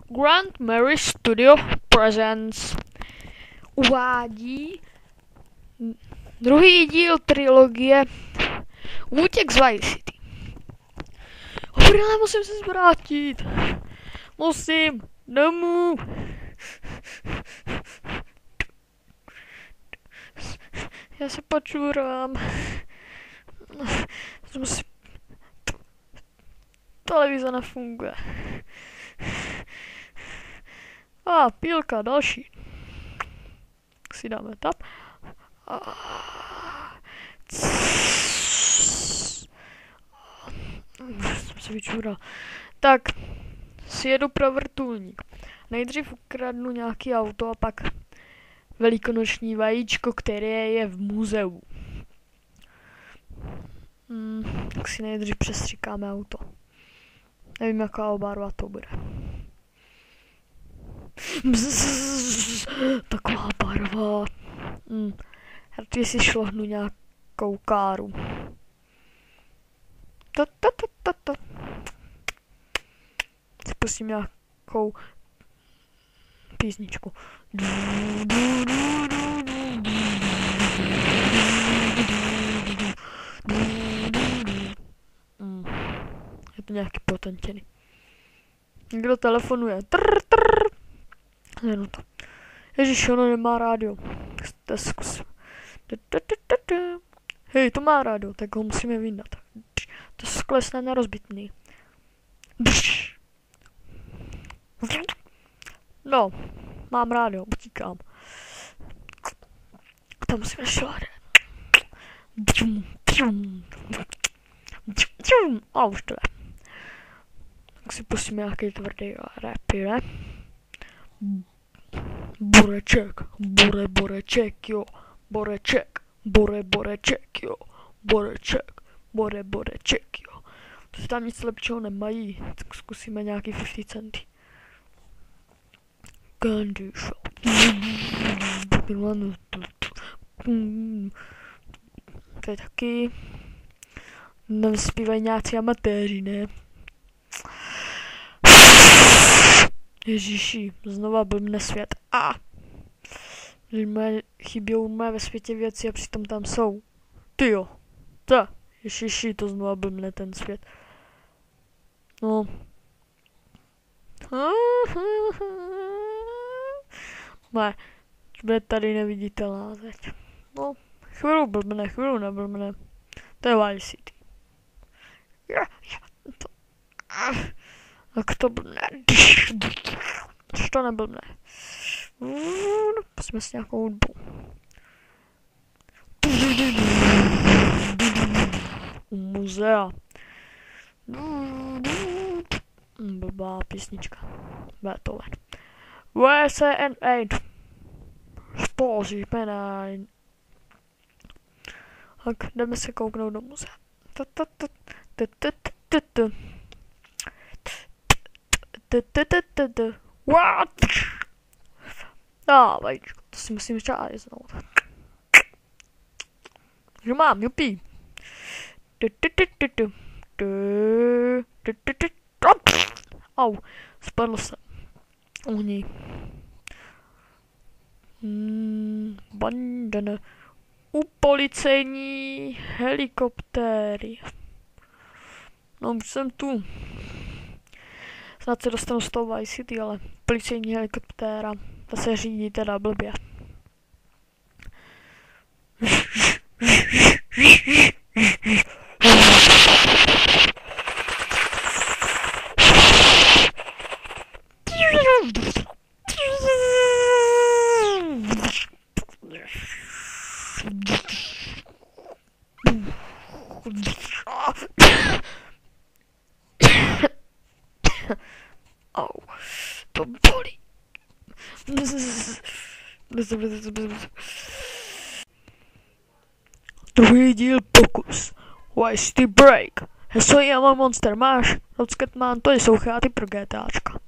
Grand Mary Studio Presents uvádí druhý díl trilogie Útěk z Vice City. Obrale, musím se zvrátit. Musím domů. Já se počurám. Televize nefunguje. Pílka, další. Si dáme tap. Jsem se vyčural. Tak, si jedu pro vrtulník. Nejdřív ukradnu nějaký auto a pak velikonoční vajíčko, které je v muzeu. Tak si nejdřív přestříkáme auto. Nevím, jaká barva to bude. Taková barva. Radši si šlohnu nějakou káru. Spustím nějakou písničku. Je to nějaký potentěný. Někdo telefonuje. Zjenu to. Ježiš, ono nemá rádio. To zkusím. Hej, to má rádio, tak ho musíme vyndat. To sklo je snad nerozbitný. No, mám rádio, utíkám. Tam musíme šlat. A už to je. Tak si pustíme nějaký tvrdý rap, ne? Boreček, boreček, jo. Boreček, boreček, jo. Boreček, jo. To si tam nic lepšího nemají, tak zkusíme nějaký 50 centy. Candy shop. To je taky. Nám zpívají nějací amatéři, ne? Ježíši, znova blbne svět. Chybějí moje ve světě věci a přitom tam jsou. Tyjo. Ježiši, to znova blbne ten svět. No. Ne, bude tady neviditelná teď. No, chvíli blbne, chvíli neblbne. To je Vice City. Jak to blbne? Což to neblbne? Pustíme si nějakou hudbu. Muzea. Blbá písnička. Beethoven. WCN8. Spolří penajn. Tak jdeme se kouknout do muzea. What? Vajíčko, to si musím šáhnout. Že mám, jupí. Au, spadl jsem. Uhni. Bandana. U policejní helikoptéry. No, už jsem tu. Snad se dostanu z toho Vice City, ale policejní helikoptéra, ta se řídí teda blbě. Au, to bolí. Druhý díl pokus. Vice City Break. Heslo je Monster máš. Rocketman, to jsou cháty pro GTAčka.